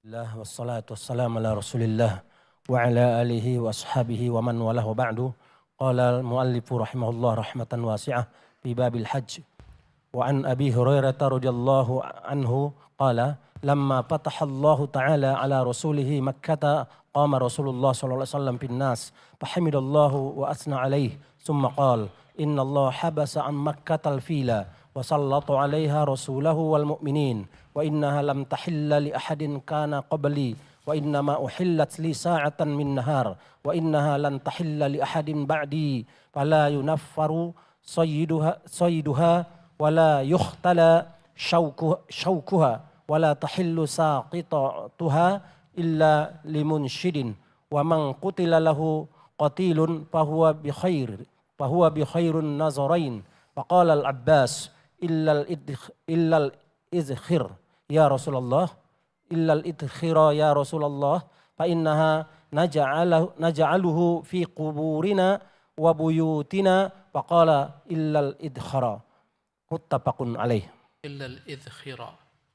Alhamdulillah wassalatu wassalamu ala Rasulillah wa ala alihi wa ashabihi wa man walahu ba'du. Qala al-muallifu rahimahullah rahmatan wasi'ah fi babil hajj. Wa an Abi Hurairah radhiyallahu anhu qala lamma fataha Allah ta'ala ala rasulihi Makkah qama Rasulullah sallallahu alaihi wasallam bin nas fahamidallahu wa asna alaihi thumma qala inna Allah habasa an Makkah al-fila wa sallatu 'alaiha rasulahu wal mu'minin wa innaha lam tahilla li ahadin kana qabli wa innama uhillat li sa'atan min nahar wa innaha lan tahilla li ahadin ba'di fala yunaffaru sayyiduha wala yukhtala syaukuha wala tahillu saqitatuha illa limunshidin wa man qutila lahu qatilun fahuwa bi khairun nazarain faqala al-Abbas illa al-izkhir ya Rasulullah illa al-idkhira ya Rasulullah fa innaha naj'aluhu fi quburina wa buyutina faqala illa al-idkhara muttafaqun alaih. إلا الإذخرة.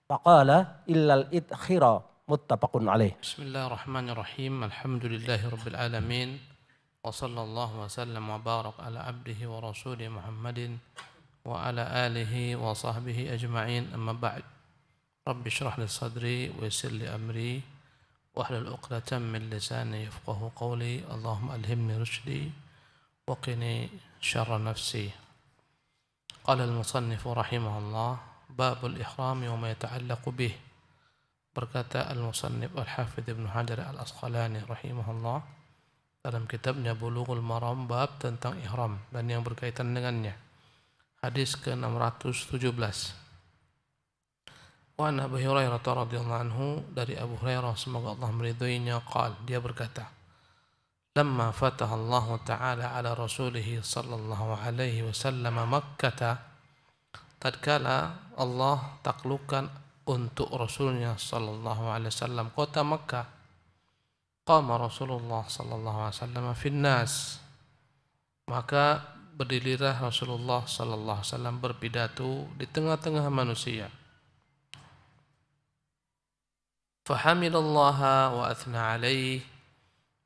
Faqala illa al-idkhira muttafaqun alaih. Bismillahirrahmanirrahim. Alhamdulillahi rabbil alamin. Wa sallallahu wa sallam wa barak ala abdihi wa rasulih Muhammadin wa ala alihi wa sahbihi ajma'in. Amma ba'd. Rabbi shrah li sadri wa yassir li amri wa ahlul 'uqdatam min lisani yafqahu qawli. Allahumma alhimni rushdi wa qini syarra nafsi. Qala al-musannif rahimahullah babul ihram wa ma yata'allaqu bih. Berkata al-musannif al-hafidh Ibnu Hajar al-Asqalani rahimahullah dalam kitabnya Bulughul Maram bab tentang ihram dan yang berkaitan dengannya. Hadis ke-617. Wa an Abi Hurairah radhiyallahu anhu, dari Abu Hurairah semoga Allah meridhoinya, dia berkata, lamma fataha Allah Ta'ala ala rasulih sallallahu alaihi wasallam Makkah, tatkala Allah taklukkan untuk Rasulnya sallallahu alaihi wasallam kota Makkah, qama Rasulullah sallallahu alaihi wasallam finnas, maka berdirilah Rasulullah sallallahu alaihi wasallam berpidato di tengah-tengah manusia. Fahamidallaha wa athna alaih,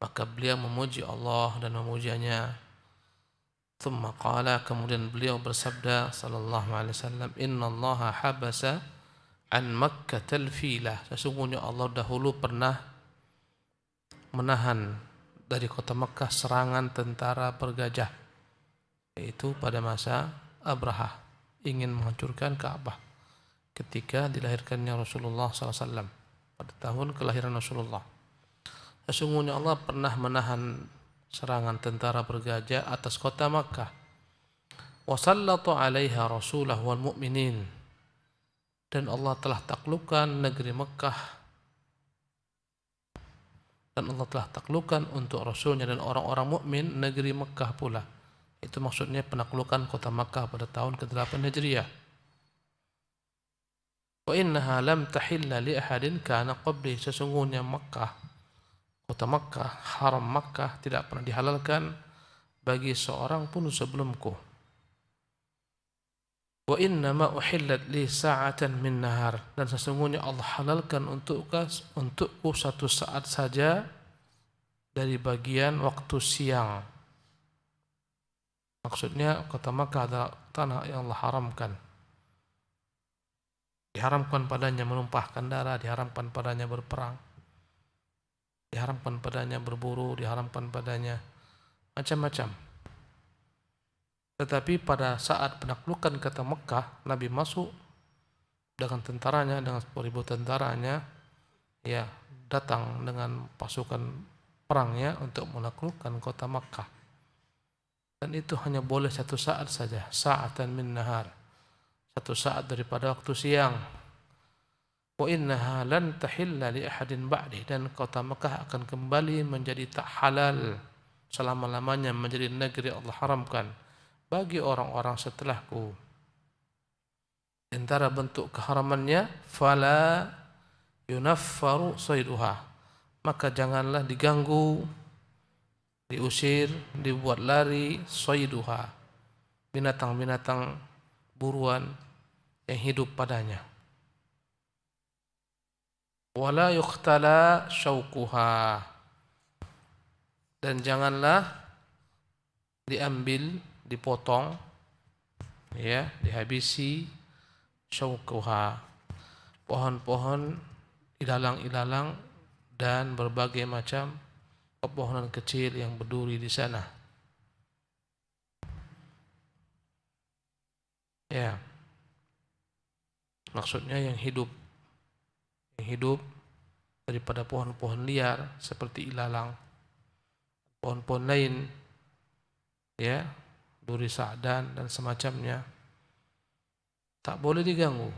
maka beliau memuji Allah dan memujanya. Thumma qala, kemudian beliau bersabda sallallahu alaihi wasallam, innallaha habasa an Makkatal filah, sesungguhnya Allah dahulu pernah menahan dari kota Makkah serangan tentara bergajah, yaitu pada masa Abrahah ingin menghancurkan Ka'bah ketika dilahirkannya Rasulullah SAW pada tahun kelahiran Rasulullah. Sesungguhnya Allah pernah menahan serangan tentara bergajah atas kota Makkah. Wa sallatu 'alaiha rasulahu wal mu'minin, dan Allah telah taklukkan negeri Makkah, dan Allah telah taklukkan untuk Rasulnya dan orang-orang mukmin negeri Makkah pula. Itu maksudnya penaklukan kota Makkah pada tahun ke-8 Hijriah. Wa innaha lam tahilla li ahadin kana qabli, sesungguhnya Makkah, kota Makkah, haram Makkah tidak pernah dihalalkan bagi seorang pun sebelumku. Wa innama uhillat li sa'atan min nahar, dan sesungguhnya Allah halalkan untukku satu saat saja dari bagian waktu siang. Maksudnya kota Makkah adalah tanah yang Allah haramkan. Diharamkan padanya menumpahkan darah, diharamkan padanya berperang, diharamkan padanya berburu, diharamkan padanya macam-macam. Tetapi pada saat penaklukan kota Mekah, Nabi masuk dengan tentaranya, dengan 10.000 tentaranya, ya, datang dengan pasukan perangnya untuk menaklukkan kota Mekah. Dan itu hanya boleh satu saat saja, sa'atan min nahar, satu saat daripada waktu siang. Wa innaha lan tahilla li ahadin ba'di, dan kota Mekah akan kembali menjadi tak halal selama-lamanya, menjadi negeri Allah haramkan bagi orang-orang setelahku. Antara bentuk keharamannya, fala yunaffaru sayduha, maka janganlah diganggu, diusir, dibuat lari sayduha, binatang-binatang buruan yang hidup padanya. wala yuqtala syauquha, dan janganlah diambil, dipotong, ya, dihabisi syauquha, pohon-pohon ilalang-ilalang dan berbagai macam pepohonan kecil yang berduri di sana. Ya, maksudnya yang hidup daripada pohon-pohon liar seperti ilalang, pohon-pohon lain, ya, duri sa'dan dan semacamnya, tak boleh diganggu,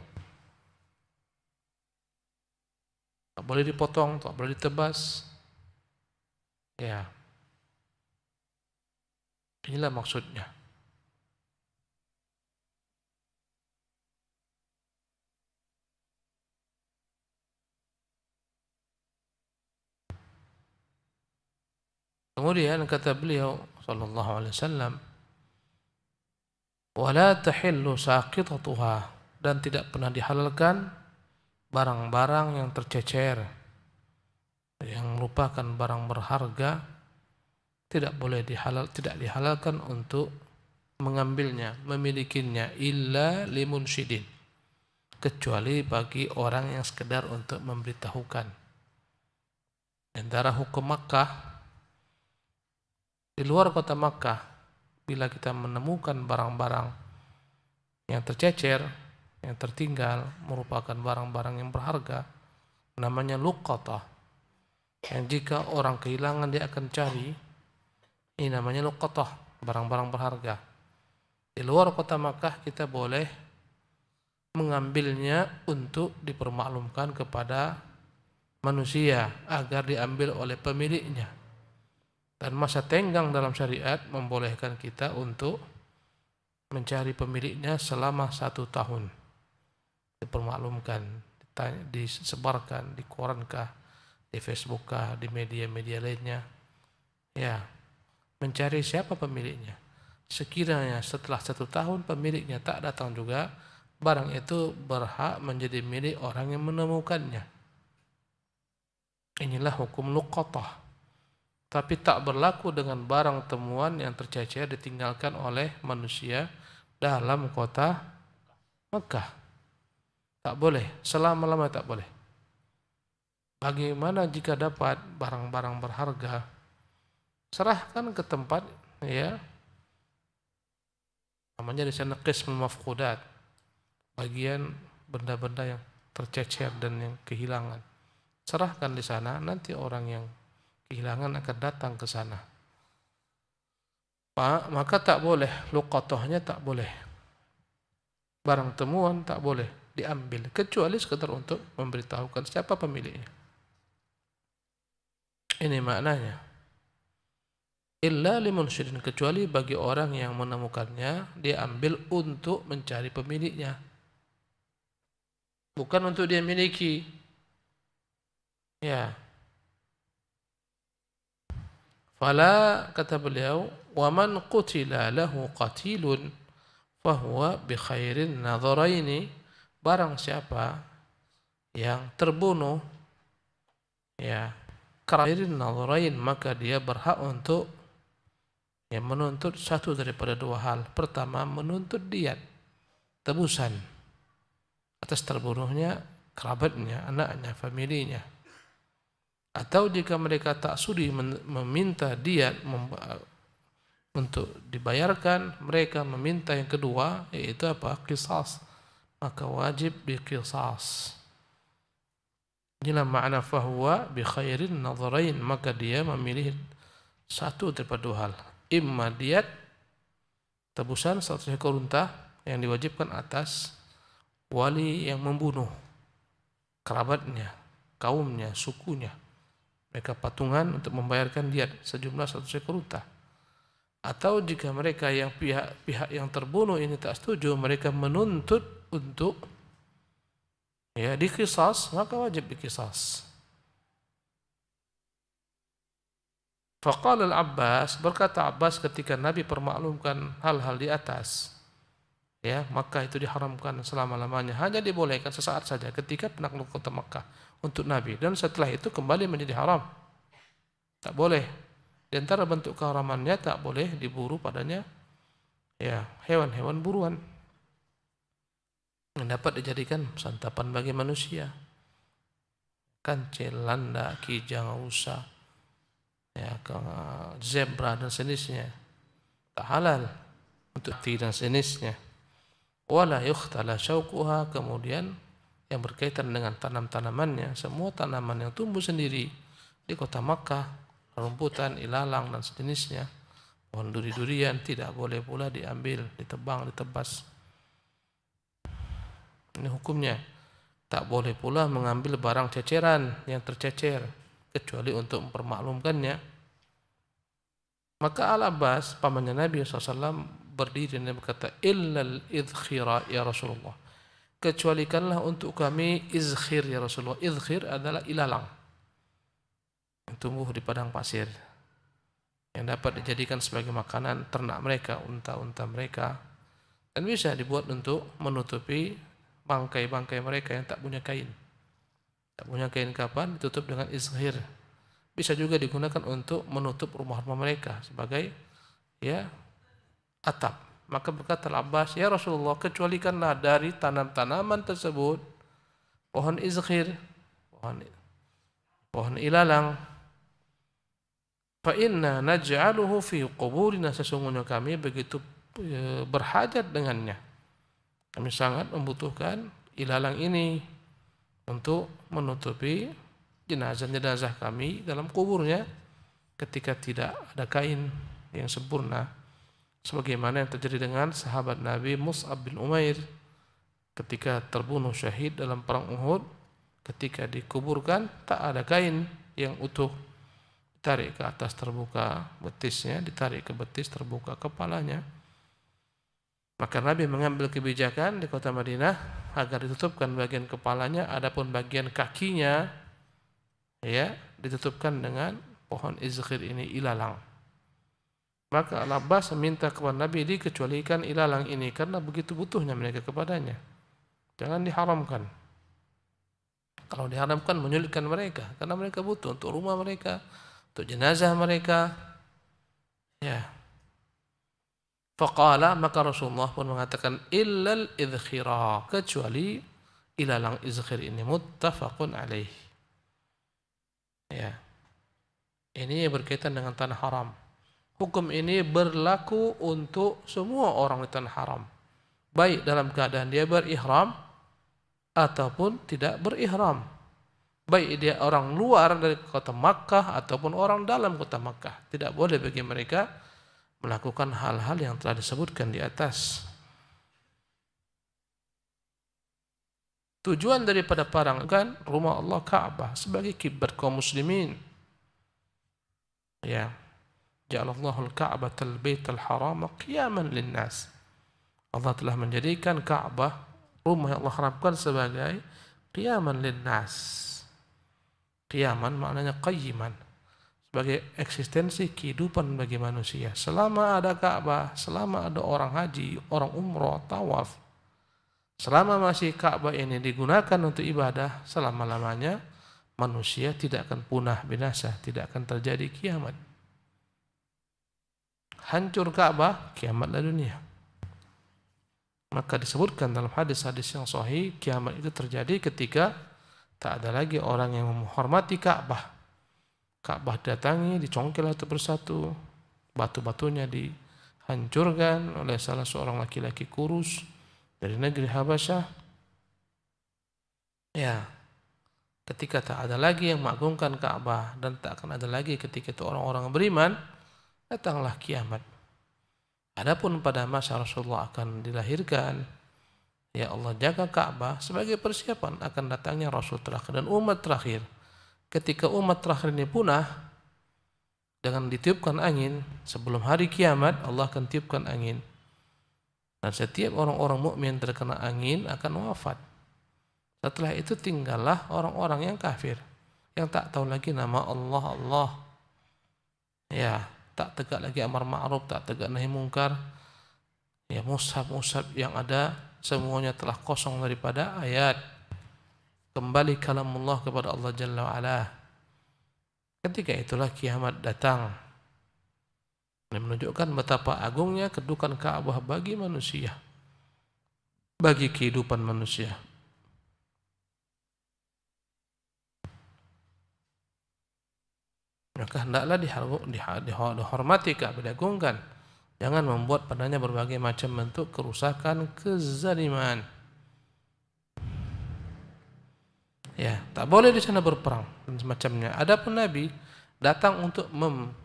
tak boleh dipotong, tak boleh ditebas. Ya, inilah maksudnya. Kemudian kata beliau sallallahu alaihi wasallam, wala tahillu saqitatuha, dan tidak pernah dihalalkan barang-barang yang tercecer, yang merupakan barang berharga, tidak dihalalkan untuk mengambilnya, memilikinya, illa limunsyidin, kecuali bagi orang yang sekedar untuk memberitahukan. Antara hukum Makkah, di luar kota Makkah, bila kita menemukan barang-barang yang tercecer, yang tertinggal, merupakan barang-barang yang berharga, namanya luqatah, yang jika orang kehilangan dia akan cari, ini namanya luqatah, barang-barang berharga. Di luar kota Makkah kita boleh mengambilnya untuk dipermaklumkan kepada manusia agar diambil oleh pemiliknya. Dan masa tenggang dalam syariat membolehkan kita untuk mencari pemiliknya selama 1 tahun. Dipermaklumkan, disebarkan di korankah, di Facebookkah, di media-media lainnya. Ya, mencari siapa pemiliknya. Sekiranya setelah 1 tahun pemiliknya tak datang juga, barang itu berhak menjadi milik orang yang menemukannya. Inilah hukum luqatah. Tapi tak berlaku dengan barang temuan yang tercecer ditinggalkan oleh manusia dalam kota Mekah. Tak boleh, selama-lamanya tak boleh. Bagaimana jika dapat barang-barang berharga? Serahkan ke tempat, ya, namanya di sana qismul mafqudat, bagian benda-benda yang tercecer dan yang kehilangan. Serahkan di sana, nanti orang yang kehilangan akan datang ke sana. Maka tak boleh, luqatahnya tak boleh, barang temuan tak boleh diambil, kecuali sekedar untuk memberitahukan siapa pemiliknya. Ini maknanya. Illa limunsyidin, kecuali bagi orang yang menemukannya, dia ambil untuk mencari pemiliknya, bukan untuk dia miliki. Ya. Fala, kata beliau, wa man qutila lahu qatilun fahuwa bi khairin nadharaini, barang siapa yang terbunuh, ya, khairin nadharain, maka dia berhak untuk, ya, menuntut satu daripada 2 hal. Pertama, menuntut diat, tebusan atas terbunuhnya kerabatnya, anaknya, familinya. Atau jika mereka tak sudi meminta diat untuk dibayarkan, mereka meminta yang kedua, yaitu apa? Qisas. Maka wajib diqisas. Inilah makna fahuwa bi khairin nadharain, maka dia memilih satu daripada 2 hal. Imma diat, tebusan 100 ekor unta yang diwajibkan atas wali yang membunuh, kerabatnya, kaumnya, sukunya. Mereka patungan untuk membayarkan diat sejumlah 100 ekor unta. Atau jika mereka yang pihak yang terbunuh ini tak setuju, mereka menuntut untuk, ya, diqisas, maka wajib diqisas. Faqala al-Abbas, berkata Abbas ketika Nabi permaklumkan hal-hal di atas, ya, maka itu diharamkan selama-lamanya, hanya dibolehkan sesaat saja ketika penakluk kota Makkah untuk Nabi, dan setelah itu kembali menjadi haram. Tak boleh. Di antara bentuk keharamannya tak boleh diburu padanya ya hewan-hewan buruan yang dapat dijadikan santapan bagi manusia. Kancil, landak, kijang, rusa, ya, zebra dan sejenisnya. Tak halal untuk dan sejenisnya. Wala yukhtala syauquha, kemudian yang berkaitan dengan tanam-tanamannya, semua tanaman yang tumbuh sendiri di kota Makkah, rumputan, ilalang dan sejenisnya, pohon duri-durian tidak boleh pula diambil, ditebang, ditebas. Ini hukumnya. Tak boleh pula mengambil barang ceceran yang tercecer kecuali untuk mempermaklumkannya. Maka Al-Abbas, pamannya Nabi SAW, berdiri dan berkata, illal idkhira ya Rasulullah, kecualikanlah untuk kami izkhir ya Rasulullah. Izkhir adalah ilalang yang tumbuh di padang pasir, yang dapat dijadikan sebagai makanan ternak mereka, unta-unta mereka, dan bisa dibuat untuk menutupi bangkai-bangkai mereka yang tak punya kain. Tak punya kain kapan, ditutup dengan izkhir. Bisa juga digunakan untuk menutup rumah-rumah mereka sebagai ya atap. Maka berkata Al-Abbas, ya Rasulullah, kecualikanlah dari tanam-tanaman tersebut pohon izkhir, pohon ilalang. Fa inna naj'aluhu fi quburina, sesungguhnya kami begitu berhajat dengannya. Kami sangat membutuhkan ilalang ini untuk menutupi jenazah-jenazah kami dalam kuburnya ketika tidak ada kain yang sempurna, sebagaimana yang terjadi dengan sahabat Nabi Mus'ab bin Umair ketika terbunuh syahid dalam perang Uhud. Ketika dikuburkan tak ada kain yang utuh, ditarik ke atas terbuka betisnya, ditarik ke betis terbuka kepalanya. Maka Nabi mengambil kebijakan di kota Madinah agar ditutupkan bagian kepalanya, adapun bagian kakinya ya ditutupkan dengan pohon izkhir ini, ilalang. Maka Al-Abbas meminta kepada Nabi dikecualikan ilalang ini karena begitu butuhnya mereka kepadanya. Jangan diharamkan. Kalau diharamkan menyulitkan mereka karena mereka butuh untuk rumah mereka, untuk jenazah mereka. Ya. Faqala, maka Rasulullah pun mengatakan illal idkhira, kecuali ilalang izkhir ini, muttafaqun alaih. Ya. Ini berkaitan dengan tanah haram. Hukum ini berlaku untuk semua orang di tanah haram, baik dalam keadaan dia berihram ataupun tidak berihram, baik dia orang luar dari kota Makkah ataupun orang dalam kota Makkah. Tidak boleh bagi mereka melakukan hal-hal yang telah disebutkan di atas. Tujuan daripada perang kan rumah Allah Ka'bah sebagai kiblat kaum muslimin. Ya, ja'alallahu al-Ka'batal Baital Haram qiyaman lin-nas. Allah telah menjadikan Ka'bah, rumah yang Allah harapkan, sebagai qiyaman lin-nas. Qiyaman maknanya qayyiman, sebagai eksistensi kehidupan bagi manusia. Selama ada Ka'bah, selama ada orang haji, orang umrah, tawaf, selama masih Ka'bah ini digunakan untuk ibadah, selama-lamanya manusia tidak akan punah binasa, tidak akan terjadi kiamat. Hancur Ka'bah, kiamatlah dunia. Maka disebutkan dalam hadis-hadis yang sahih, kiamat itu terjadi ketika tak ada lagi orang yang menghormati Ka'bah. Ka'bah datangi, dicongkel satu persatu, batu-batunya dihancurkan oleh salah seorang laki-laki kurus dari negeri Habasyah. Ya, ketika tak ada lagi yang mengagungkan Ka'bah dan tak akan ada lagi ketika itu orang-orang beriman, datanglah kiamat. Adapun pada masa Rasulullah akan dilahirkan, ya Allah jaga Ka'bah sebagai persiapan akan datangnya Rasul terakhir dan umat terakhir. Ketika umat terakhir ini punah, dengan ditiupkan angin, sebelum hari kiamat Allah akan tiupkan angin. Dan setiap orang-orang mukmin terkena angin akan wafat. Setelah itu tinggallah orang-orang yang kafir, yang tak tahu lagi nama Allah. Ya, tak tegak lagi amar ma'ruf, tak tegak nahi mungkar. Ya, mushaf yang ada semuanya telah kosong daripada ayat. kembali kalamullah kepada Allah Jalla wa'ala. Ketika itulah kiamat datang. Ini menunjukkan betapa agungnya kedudukan Ka'bah bagi manusia, bagi kehidupan manusia. Maka hendaklah dihormati Ka'bah, diagungkan. Jangan membuat padanya berbagai macam bentuk kerusakan, kezaliman. Ya, tak boleh di sana berperang dan semacamnya. Adapun Nabi datang untuk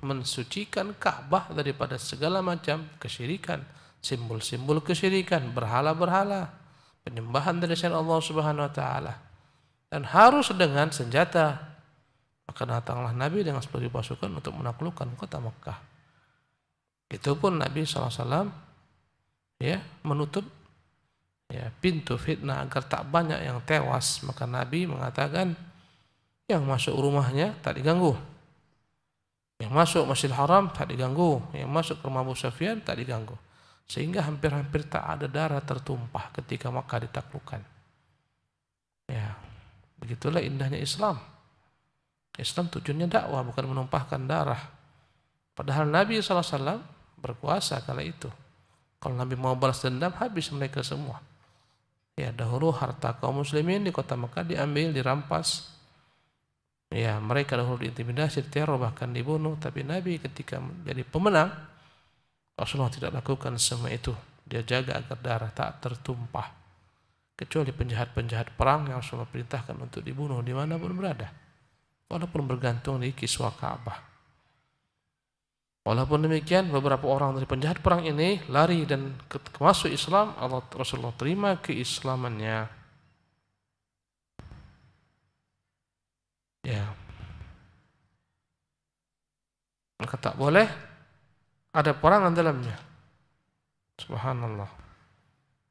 mensucikan Ka'bah daripada segala macam kesyirikan, simbol-simbol kesyirikan, berhala-berhala, penyembahan dari selain Allah Subhanahu wa taala. Dan harus dengan senjata. Maka datanglah Nabi dengan 10.000 pasukan untuk menaklukkan kota Mekah. Itu pun Nabi SAW ya menutup ya pintu fitnah agar tak banyak yang tewas. Maka Nabi mengatakan yang masuk rumahnya tak diganggu, yang masuk Masjidil Haram tak diganggu, yang masuk ke rumah Abu Sufyan tak diganggu, sehingga hampir-hampir tak ada darah tertumpah ketika Makkah ditaklukkan. Ya, begitulah indahnya Islam. Islam tujuannya dakwah, bukan menumpahkan darah. Padahal Nabi SAW berkuasa kala itu. Kalau Nabi mau balas dendam, habis mereka semua. Ya, dahulu harta kaum muslimin di kota Mekah diambil, dirampas. Ya, mereka dahulu diintimidasi, diteror, bahkan dibunuh. Tapi Nabi ketika menjadi pemenang, Rasulullah tidak lakukan semua itu. Dia jaga agar darah tak tertumpah. Kecuali penjahat-penjahat perang yang Rasulullah perintahkan untuk dibunuh dimanapun berada. Walaupun bergantung di kiswah Ka'bah. Walaupun demikian, beberapa orang dari penjahat perang ini lari dan masuk Islam. Rasulullah terima keislamannya. Ya. Maka tak boleh ada perangan dalamnya. Subhanallah.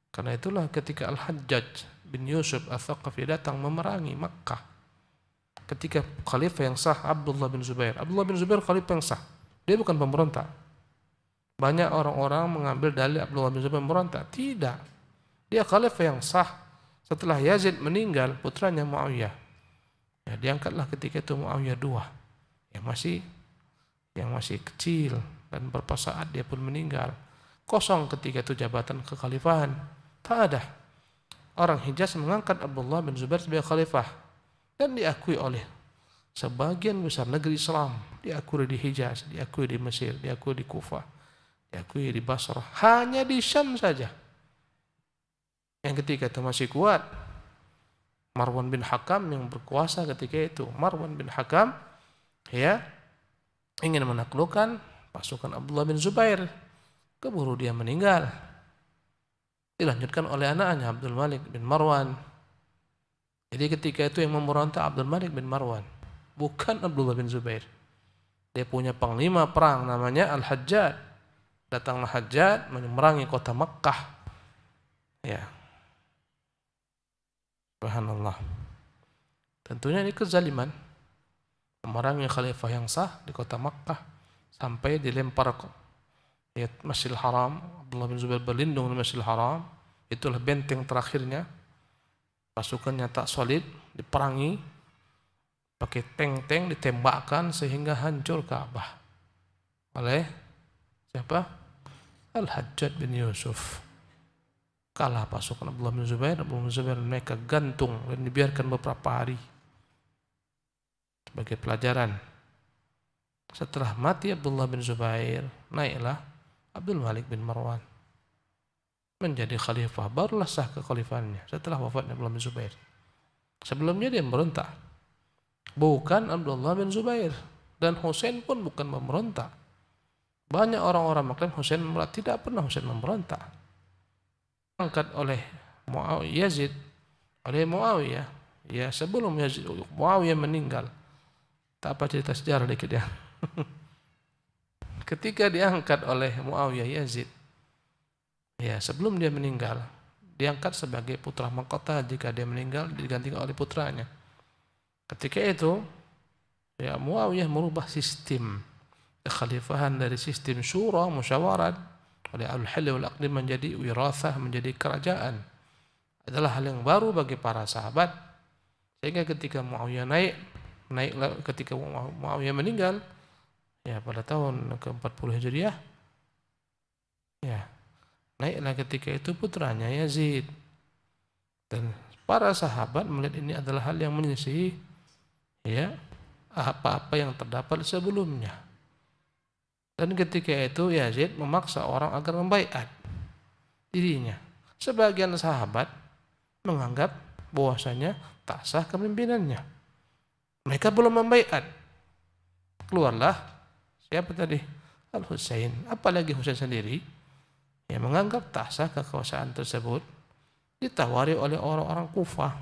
Karena itulah ketika Al-Hajjaj bin Yusuf Al-Thaqafi datang memerangi Makkah. Ketika khalifah yang sah Abdullah bin Zubair. Abdullah bin Zubair khalifah yang sah. Dia bukan pemberontak. Banyak orang-orang mengambil dalil Abdullah bin Zubair pemberontak. Tidak. Dia khalifah yang sah. Setelah Yazid meninggal, putranya Muawiyah. Ya, diangkatlah ketika itu Muawiyah II. Yang masih kecil. Dan beberapa saat dia pun meninggal. Kosong ketika itu jabatan kekhalifahan. Tak ada. Orang Hijaz mengangkat Abdullah bin Zubair sebagai khalifah. Dan diakui oleh sebagian besar negeri Islam. Diakui di Hijaz, diakui di Mesir, diakui di Kufah, diakui di Basrah. Hanya di Syam saja yang ketika itu masih kuat Marwan bin Hakam yang berkuasa ketika itu. Marwan bin Hakam ya ingin menaklukkan pasukan Abdullah bin Zubair. Keburu dia meninggal. Dilanjutkan oleh anaknya Abdul Malik bin Marwan. Jadi ketika itu yang memberontak Abdul Malik bin Marwan, bukan Abdullah bin Zubair. Dia punya panglima perang namanya Al-Hajjaj. Datanglah Hajjaj memerangi kota Makkah. Ya. Subhanallah. Tentunya ini kezaliman. Memerangi khalifah yang sah di kota Makkah sampai dilempar ke Masjidil Haram. Abdullah bin Zubair berlindung di Masjidil Haram. Itulah benteng terakhirnya. Pasukannya tak solid, diperangi, pakai tank-tank ditembakkan sehingga hancur Ka'bah oleh siapa? Al-Hajjaj bin Yusuf. Kalah pasukan Abdullah bin Zubair. Abdullah bin Zubair mereka gantung dan dibiarkan beberapa hari sebagai pelajaran. Setelah mati Abdullah bin Zubair, naiklah Abdul Malik bin Marwan menjadi khalifah. Barulah sah kekhalifahannya setelah wafatnya Abdullah bin Zubair. Sebelumnya dia memberontak. Bukan Abdullah bin Zubair. Dan Husain pun bukan memberontak. Banyak orang-orang mengklaim Husain memberontak. Tidak pernah Husain memberontak. Angkat oleh Yazid, oleh Muawiyah. Ya, sebelum Muawiyah meninggal. Tak apa cerita sejarah dikit ya. Ketika diangkat oleh Muawiyah Yazid, ya, sebelum dia meninggal, diangkat sebagai putra mahkota. Jika dia meninggal, digantikan oleh putranya. Ketika itu, ya, Muawiyah merubah sistem kekhalifahan dari sistem syura, musyawarat, oleh al-hil wal aqdi menjadi wirathah, menjadi kerajaan. Adalah hal yang baru bagi para sahabat. Sehingga ketika Muawiyah naik ketika Muawiyah meninggal, ya pada tahun ke-40 Hijriah, ya naiklah ketika itu putranya Yazid. Dan para sahabat melihat ini adalah hal yang menyisihi ya apa-apa yang terdapat sebelumnya. Dan ketika itu Yazid memaksa orang agar membaiat dirinya. Sebagian sahabat menganggap bahwasanya tak sah kepemimpinannya. Mereka belum membaiat. Keluarlah siapa tadi? Al-Husain. Apalagi Husain sendiri yang menganggap tak sah kekuasaan tersebut, ditawari oleh orang-orang Kufah.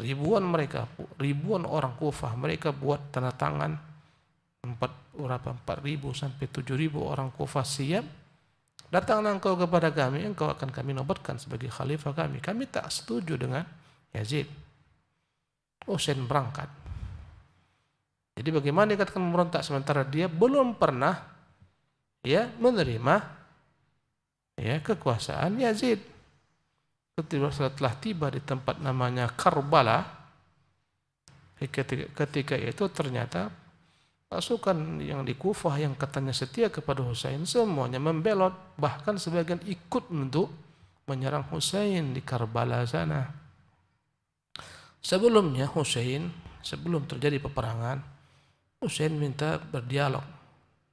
Ribuan orang Kufah, mereka buat tanda tangan 4.000 sampai 7.000 orang Kufah siap. Datanglah engkau kepada kami, engkau akan kami nobatkan sebagai khalifah kami. Kami tak setuju dengan Yazid. Husain berangkat. Jadi bagaimana dikatakan memberontak sementara dia belum pernah ya menerima ya kekuasaan Yazid. Setelah tiba di tempat namanya Karbala, ketika itu ternyata pasukan yang di Kufah yang katanya setia kepada Husain semuanya membelot, bahkan sebagian ikut untuk menyerang Husain di Karbala sana. Sebelumnya sebelum terjadi peperangan, Husain minta berdialog,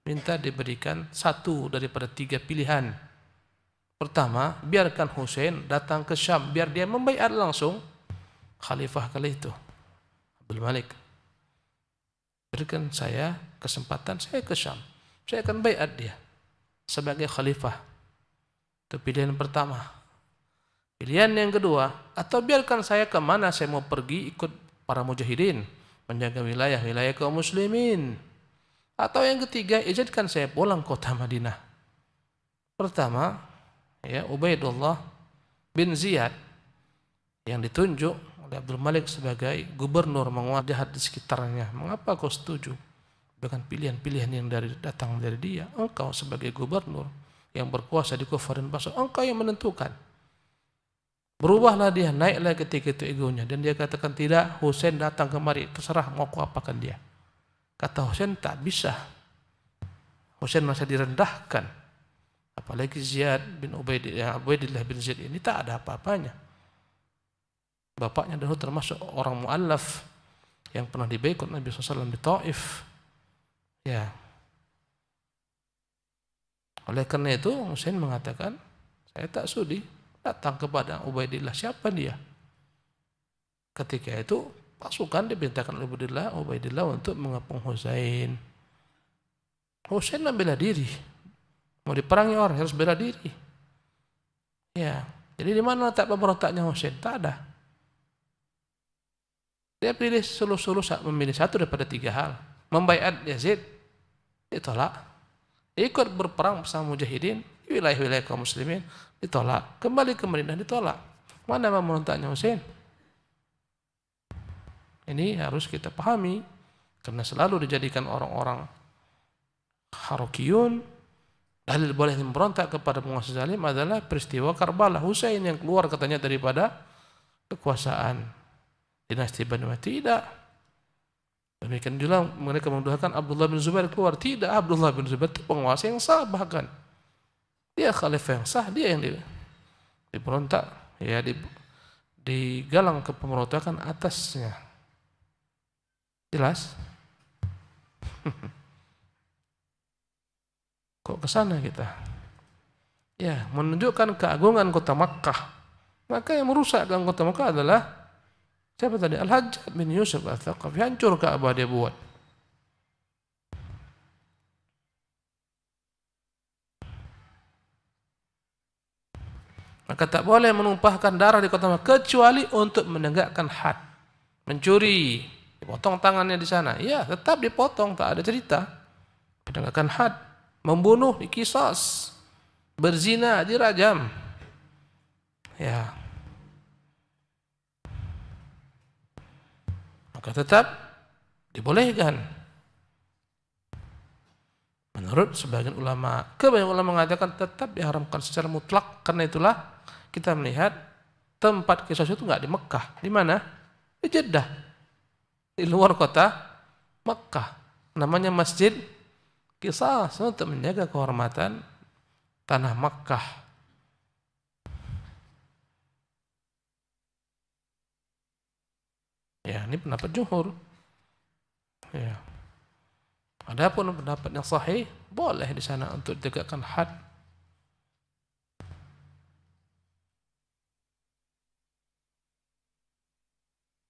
minta diberikan satu daripada 3 pilihan. Pertama, biarkan Husain datang ke Syam, biar dia membaiat langsung khalifah kali itu, Abdul Malik. Berikan saya kesempatan, saya ke Syam, saya akan baiat dia sebagai khalifah. Itu pilihan pertama. Pilihan yang kedua, atau biarkan saya kemana saya mau pergi ikut para mujahidin, menjaga wilayah-wilayah kaum muslimin. Atau yang ketiga, izinkan saya pulang kota Madinah. Pertama, ya Ubaidullah bin Ziyad yang ditunjuk oleh Abdul Malik sebagai gubernur menguasai jahat di sekitarnya. Mengapa kau setuju dengan pilihan-pilihan yang datang dari dia? Engkau sebagai gubernur yang berkuasa di Kufar dan Basra, engkau yang menentukan. Berubahlah dia, naiklah ketika itu egonya, dan dia katakan tidak, Husain datang kemari, terserah mau aku apakan dia. Kata Husain, tak bisa. Husain masih direndahkan. Apalagi Ziyad bin Ubaidillah bin Ziyad ini tak ada apa-apanya. Bapaknya dahulu termasuk orang mu'allaf yang pernah dibaikut Nabi SAW di Taif. Ya. Oleh karena itu Husain mengatakan, saya tak sudi datang kepada Ubaidillah. Siapa dia? Ketika itu pasukan diperintahkan oleh Ubaidillah untuk mengepung Husain. Husain membela diri. Mau diperangi orang harus bela diri. Ya. Jadi di mana letak pemberontaknya Husain? Tak ada. Dia pilih memilih satu daripada 3 hal. Membaiat Yazid, ditolak. Ikut berperang bersama mujahidin di wilayah-wilayah kaum muslimin, ditolak. Kembali ke Madinah, ditolak. Mana pemberontaknya Husain? Ini harus kita pahami, karena selalu dijadikan orang-orang Harokiyun dalil boleh memberontak kepada penguasa zalim adalah peristiwa Karbala. Husain yang keluar katanya daripada kekuasaan dinasti Bani Umayyah. Tidak. Demikian juga mereka menuduhkan Abdullah bin Zubair keluar. Tidak, Abdullah bin Zubair itu penguasa yang sah, bahkan dia khalifah yang sah, dia yang diberontak, ya digalang ke pemberontakan atasnya. Jelas? Kok ke sana kita? Ya, menunjukkan keagungan kota Makkah. Maka yang merusak kota Makkah adalah siapa tadi? Al-Hajjaj bin Yusuf Al-Thaqafi. Hancur Ka'bah dia buat. Maka tak boleh menumpahkan darah di kota Makkah kecuali untuk menegakkan had. Mencuri, dipotong tangannya di sana. Ya, tetap dipotong, tak ada cerita. Menegakkan had. Membunuh, dikisas. Berzina, dirajam. Ya. Maka tetap dibolehkan. Menurut sebagian ulama, kebanyakan ulama mengatakan tetap diharamkan secara mutlak. Karena itulah kita melihat tempat kisah itu nggak di Mekah. Di mana? Di di Jeddah, di luar kota Makkah. Namanya Masjid Qisas untuk menjaga kehormatan tanah Makkah. Ya, ini pendapat jumhur. Ya. Adapun pendapat yang sahih, boleh di sana untuk ditegakkan had.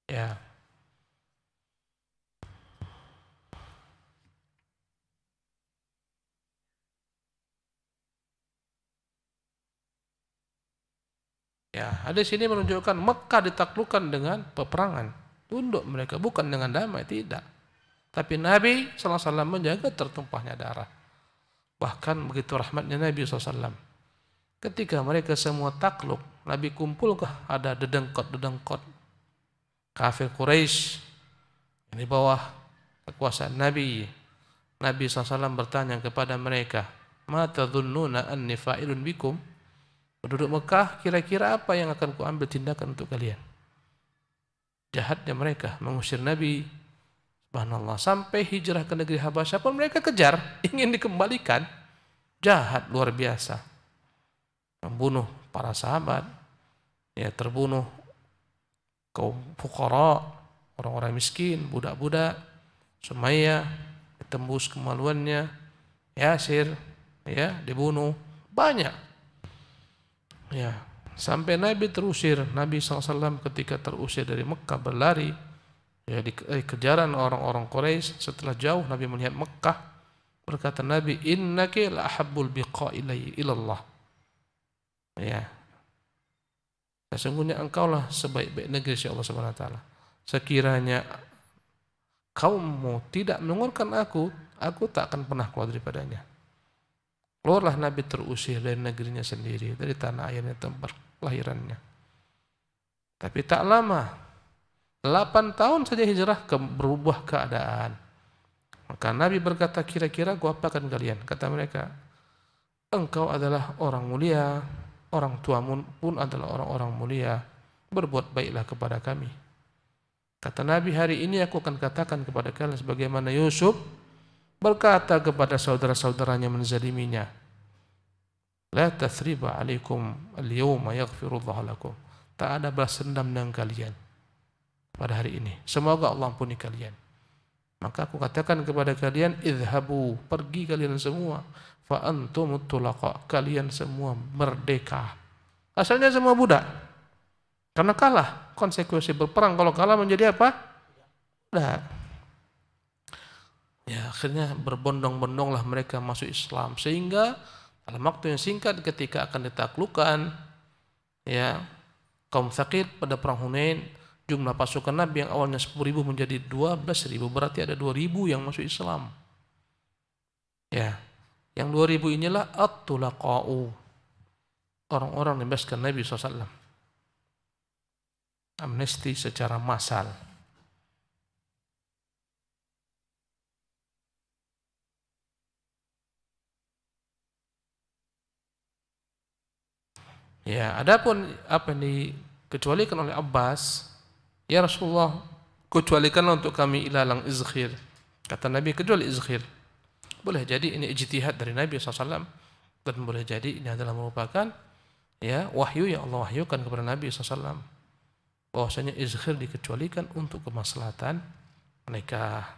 Ya. Ya, hadis ini menunjukkan Mekah ditaklukkan dengan peperangan. Tunduk mereka, bukan dengan damai, tidak. Tapi Nabi SAW menjaga tertumpahnya darah. Bahkan begitu rahmatnya Nabi SAW. Ketika mereka semua takluk, Nabi kumpulkah ada dedengkot kafir Quraisy di bawah kekuasaan Nabi. Nabi SAW bertanya kepada mereka, "Ma tadhunnuna anni fa'ilun bikum?" Penduduk Mekah, kira-kira apa yang akan kuambil tindakan untuk kalian? Jahatnya mereka mengusir Nabi, subhanallah, sampai hijrah ke negeri Habasyah pun mereka kejar, ingin dikembalikan. Jahat luar biasa, membunuh para sahabat, ya, terbunuh kaum fuqara, orang-orang miskin, budak-budak. Sumayyah ditembus kemaluannya, Yasir, ya, dibunuh, banyak. Ya, sampai Nabi terusir. Nabi SAW ketika terusir dari Mekah berlari, ya, di kejaran orang-orang Quraisy. Setelah jauh Nabi melihat Mekah, berkata Nabi, "Innaki la ahabbul biqa'i ilallah." Ya, sesungguhnya engkaulah sebaik-baik negeri si Allah Subhanahu wa taala. Sekiranya kaummu tidak mengurungkan aku tak akan pernah keluar daripadanya. Keluarlah Nabi terusir dari negerinya sendiri, dari tanah airnya, tempat kelahirannya. Tapi tak lama, 8 tahun saja hijrah, berubah keadaan. Maka Nabi berkata, "Kira-kira gua apakan kalian?" Kata mereka, "Engkau adalah orang mulia, orang tuamu pun adalah orang-orang mulia. Berbuat baiklah kepada kami." Kata Nabi, "Hari ini aku akan katakan kepada kalian sebagaimana Yusuf berkata kepada saudara-saudaranya menzaliminya, 'La tathriba 'alaikum al-yawma yaghfirullahu lakum.' Tak ada balas dendam dengan kalian pada hari ini. Semoga Allah ampuni kalian. Maka aku katakan kepada kalian, idhabu, pergi kalian semua, fa antumut tulaqa, kalian semua merdeka." Asalnya semua budak. Karena kalah, konsekuensi berperang, kalau kalah menjadi apa? Budak. Ya, akhirnya berbondong-bondonglah mereka masuk Islam, sehingga dalam waktu yang singkat ketika akan ditaklukkan, ya, kaum Tsaqif pada perang Hunain, jumlah pasukan Nabi yang awalnya 10.000 menjadi 12.000, berarti ada 2.000 yang masuk Islam. Ya, yang 2.000 inilah at-tulaqa'u, orang-orang yang dibebaskan Nabi SAW. Amnesti secara massal. Ya, adapun apa yang dikecualikan oleh Abbas, "Ya Rasulullah, kecualikanlah untuk kami ilalang izkhir." Kata Nabi, kecuali izkhir. Boleh jadi ini ijtihad dari Nabi SAW, dan boleh jadi ini adalah merupakan, ya, wahyu yang Allah wahyukan kepada Nabi SAW, bahwasanya izkhir dikecualikan untuk kemaslahatan nikah.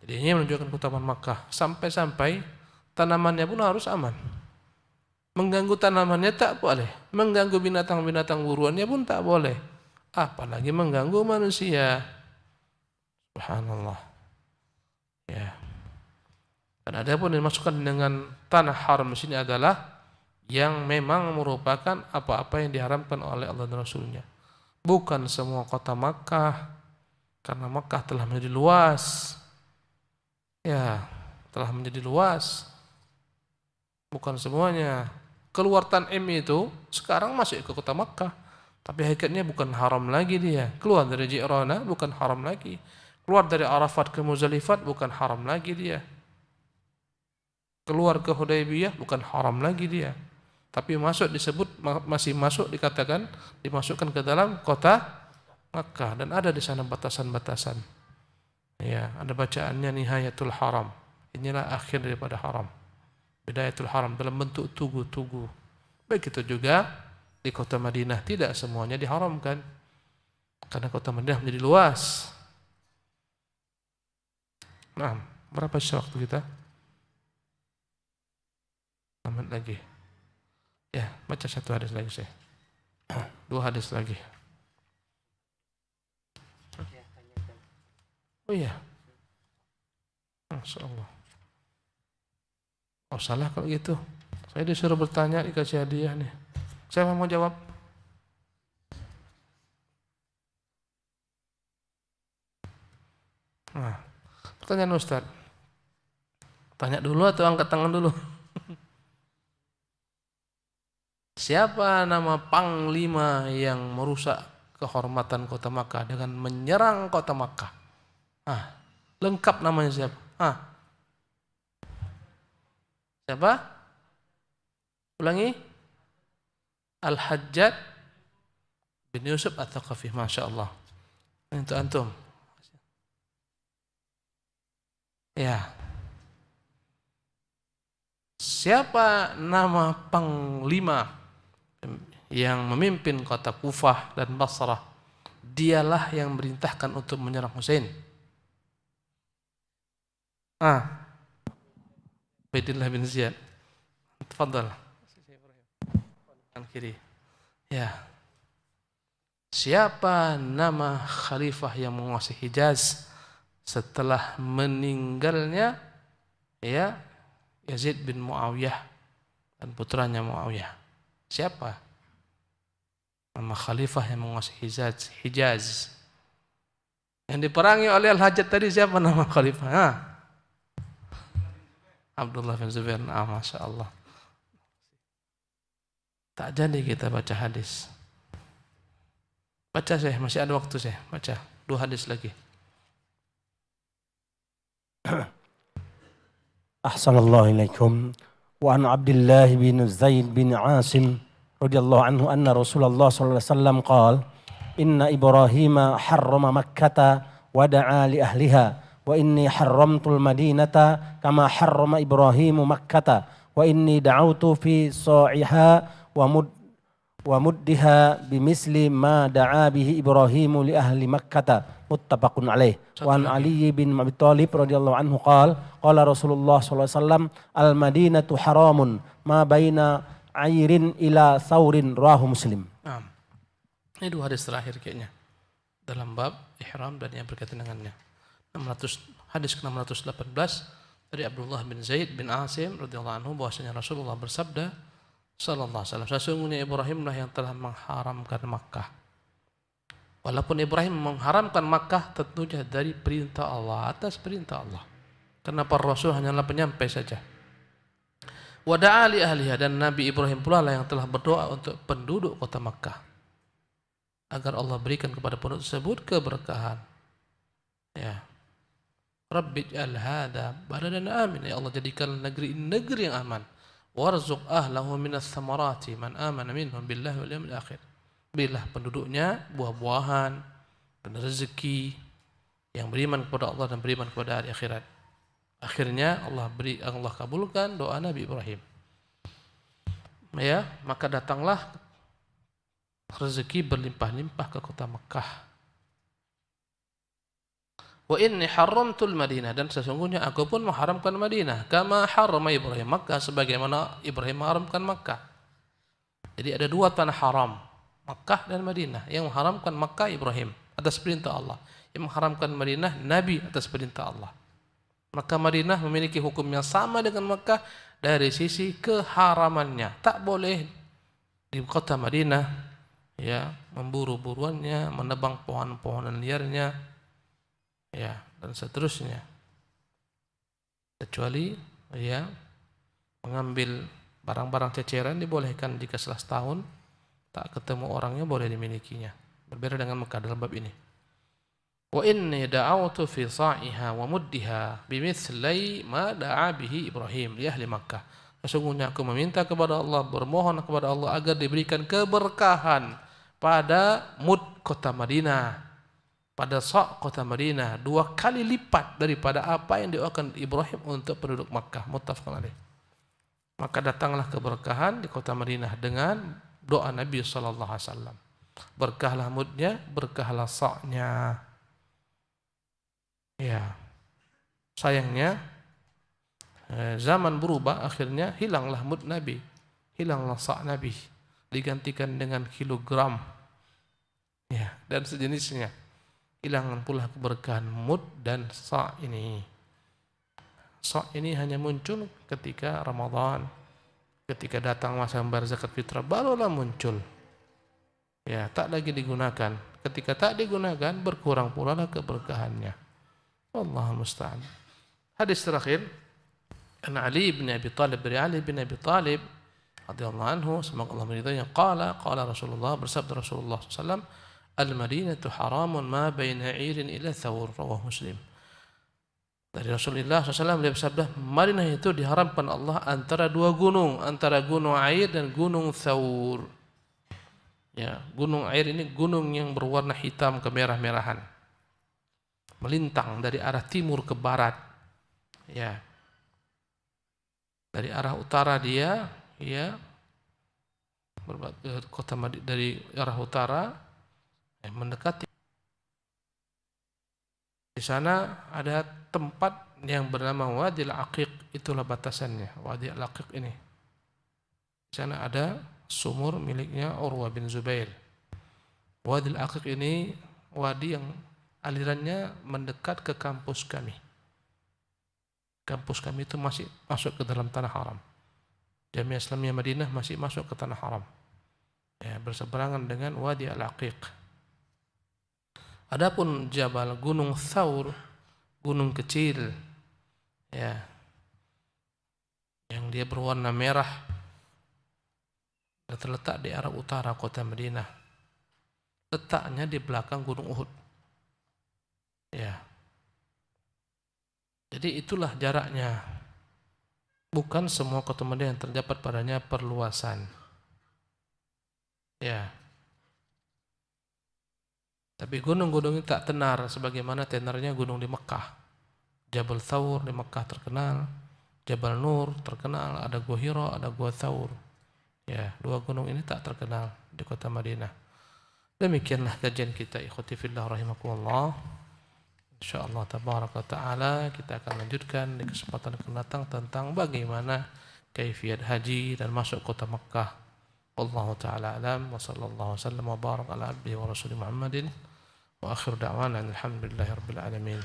Jadi ini menunjukkan keutamaan Makkah, sampai-sampai tanamannya pun harus aman. Mengganggu tanamannya tak boleh, mengganggu binatang-binatang buruannya pun tak boleh, apalagi mengganggu manusia. Subhanallah. Ya. Dan ada pun yang dimasukkan dengan tanah haram di sini adalah yang memang merupakan apa-apa yang diharamkan oleh Allah dan Rasulnya. Bukan semua kota Makkah, karena Makkah telah menjadi luas. Ya, telah menjadi luas. Bukan semuanya. Keluar Tanim itu sekarang masuk ke kota Makkah, tapi hakikatnya bukan haram lagi dia. Keluar dari Ji'rana bukan haram lagi. Keluar dari Arafat ke Muzdalifah bukan haram lagi dia. Keluar ke Hudaybiyah bukan haram lagi dia. Tapi masih masuk dikatakan dimasukkan ke dalam kota Makkah dan ada di sana batasan-batasan. Ya, ada bacaannya Nihayatul Haram. Inilah akhir daripada haram. Bidayatul Haram dalam bentuk tugu-tugu. Begitu juga di kota Madinah tidak semuanya diharamkan. Karena kota Madinah menjadi luas. Nah, berapa sisa waktu kita? 6 menit lagi. Ya, baca 1 hadis lagi saya. 2 hadis lagi. Oh iya. Masya Allah. Oh salah kalau gitu. Saya disuruh bertanya dikasih hadiah nih. Siapa mau jawab? Nah, pertanyaan Ustaz. Tanya dulu atau angkat tangan dulu? Siapa nama panglima yang merusak kehormatan kota Makkah dengan menyerang kota Makkah? Lengkap namanya siapa? Siapa? Ulangi. Al-Hajjaj bin Yusuf At-Thaqafi. Masya Allah. Untuk antum. Ya. Siapa nama panglima yang memimpin kota Kufah dan Basrah? Dialah yang merintahkan untuk menyerang Husain. Baidillah bin Ziyad. Tafadhal. Kanan kiri. Ya. Siapa nama khalifah yang menguasai Hijaz setelah meninggalnya ya Yazid bin Muawiyah dan putranya Muawiyah? Siapa nama khalifah yang menguasai Hijaz? Yang diperangi oleh Al-Hajjaj tadi siapa nama khalifah? Abdullah bin Zubair. Masya Allah. Tak jadi kita baca hadis. Baca saya, masih ada waktu saya. Baca 2 hadis lagi. Ahsanallahu ilaikum. Wa an Abdullah bin Zaid bin Asim radhiyallahu anhu anna Rasulullah sallallahu alaihi wasallam qala inna Ibrahim harrama Makkah wa da'a li ahliha wa inni harramtul Madinata kama harrama Ibrahim Makkah wa inni da'autu fi sa'iha wa muddiha bimisli ma da'a bihi Ibrahim li ahli Makkah muttafaqun alaih. Wa an Ali bin Abi Thalib radhiyallahu anhu qala Rasulullah sallallahu alaihi wasallam al Madinatu haramun ma baina airin ila thaurin rawahu Muslim. Ini 2 hadis terakhir kayaknya dalam bab ihram dan yang berkaitan dengannya. Hadis ke-618 dari Abdullah bin Zaid bin Asim radhiyallahu anhu bahwasanya Rasulullah bersabda sallallahu alaihi wasallam, sesungguhnya Ibrahimlah yang telah mengharamkan Makkah. Walaupun Ibrahim mengharamkan Makkah tentunya dari perintah Allah, atas perintah Allah. Karena para Rasul hanyalah penyampai saja. Wa da'a li ahliha, dan Nabi Ibrahim pula lah yang telah berdoa untuk penduduk kota Makkah agar Allah berikan kepada penduduk tersebut keberkahan. Ya. Rabbi ij'al hadza baladan amin, ya Allah jadikan negeri yang aman. Warzuq ahlahu minas thamarati man amana minhum billahi wal yawmil akhir. Berilah penduduknya buah-buahan dan rezeki yang beriman kepada Allah dan beriman kepada hari akhirat. Akhirnya Allah kabulkan doa Nabi Ibrahim. Ya, maka datanglah rezeki berlimpah-limpah ke kota Makkah. Wa inni haramtul Madinah, dan sesungguhnya aku pun mengharamkan Madinah kama harrama Ibrahim Makkah, sebagaimana Ibrahim mengharamkan Makkah. Jadi ada 2 tanah haram, Makkah dan Madinah. Yang mengharamkan Makkah Ibrahim atas perintah Allah, yang mengharamkan Madinah Nabi atas perintah Allah. Maka Madinah memiliki hukum yang sama dengan Makkah dari sisi keharamannya. Tak boleh di kota Madinah ya memburu buruannya, menebang pohon-pohonan liarnya, ya dan seterusnya, kecuali ya mengambil barang-barang ceceran dibolehkan jika setelah setahun tak ketemu orangnya boleh dimilikinya. Berbeda dengan Mekah dalam bab ini. Wa inni da'awtu fi sa'iha wa muddiha bimithli ma da'a bihi Ibrahim li ahli Makkah. Sesungguhnya aku meminta kepada Allah, bermohon kepada Allah agar diberikan keberkahan pada mud kota Madinah, pada sa' kota Madinah, 2 kali lipat daripada apa yang didoakan Ibrahim untuk penduduk Makkah. Muttafaqun alaih. Maka datanglah keberkahan di kota Madinah dengan doa Nabi sallallahu alaihi wasallam. Berkahlah mudnya, berkahlah sa'-nya. Ya. Sayangnya zaman berubah, akhirnya hilanglah mud Nabi, hilanglah sa' Nabi, digantikan dengan kilogram, ya, dan sejenisnya. Hilang pula keberkahan mud dan sa' ini. Sa' ini hanya muncul ketika Ramadan, ketika datang masa membayar zakat fitrah, barulah muncul. Ya, tak lagi digunakan. Ketika tak digunakan, berkurang pula lah keberkahannya. Wallahu musta'an. Hadis terakhir, an Ali bin Abi Thalib, dari Ali bin Abi Thalib radhiyallahu anhu, semoga Allah meridainya, qala Rasulullah, bersabda Rasulullah sallallahu alaihi wasallam, al-Madinatu haramun ma baina 'irin ila thawr, rawahu Muslim. Dari Rasulullah SAW beliau bersabda, Madinah itu diharamkan Allah antara 2 gunung, antara gunung Air dan gunung Thawr. Ya, gunung Air ini gunung yang berwarna hitam kemerah-merahan, melintang dari arah timur ke barat. Ya, dari arah utara dia, ya, kota dari arah utara, mendekati. Di sana ada tempat yang bernama Wadi Al-Aqiq, itulah batasannya, Wadi Al-Aqiq ini. Di sana ada sumur miliknya Urwah bin Zubair. Wadi Al-Aqiq ini wadi yang alirannya mendekat ke kampus kami. Kampus kami itu masih masuk ke dalam tanah haram. Jamiah Islamiyah Madinah masih masuk ke tanah haram. Ya, berseberangan dengan Wadi Al-Aqiq. Adapun Jabal Gunung Thawr, gunung kecil, ya, yang dia berwarna merah, dan terletak di arah utara kota Madinah. Letaknya di belakang Gunung Uhud. Ya. Jadi itulah jaraknya. Bukan semua kota Madinah yang terdapat padanya perluasan. Ya. Tapi gunung-gunung ini tak tenar sebagaimana tenarnya gunung di Mekah. Jabal Thawr di Mekah terkenal, Jabal Nur terkenal, ada Gua Hira, ada Gua Thawr. Ya, 2 gunung ini tak terkenal di kota Madinah. Demikianlah kajian kita, ikhwati fillah rahimakumullah. Insyaallah tabaraka taala kita akan lanjutkan di kesempatan akan datang tentang bagaimana kaifiat haji dan masuk kota Mekah. Wallahu taala alam, wa sallallahu wasallam wa baraka ala abdihi wa rasulih Muhammadin. Wa akhir da'wana alhamdulillahi rabbil alamin.